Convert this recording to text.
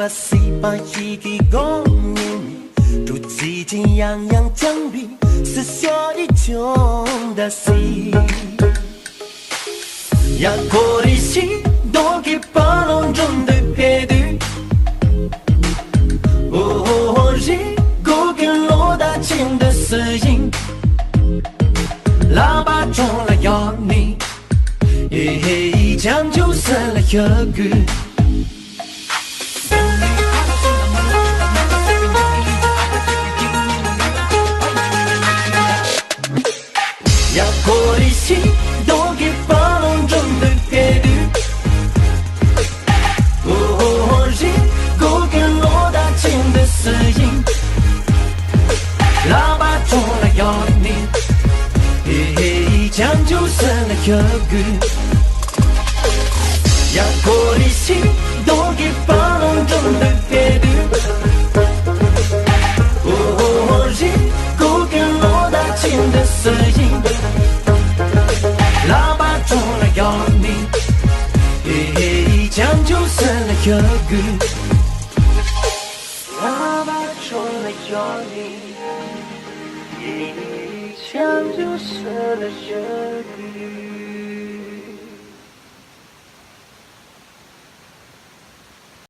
把西把一个公民，祝自己样样奖励，是下一种的戏。呀，过的戏都给把弄中的配对，哦，一个跟罗大庆的声音，喇叭中了要你，嘿嘿，讲就是了一个。呀，过的戏都给把弄中的配对，哦，一个跟罗大庆的声音，喇叭中了要你，嘿嘿，讲就是了一个。呀，过的戏都给把弄中的配对，哦，一个跟罗大庆的声音，喇叭中了要你，嘿嘿，讲就是了一个。喇叭中了要你，嘿嘿，讲就是了一个。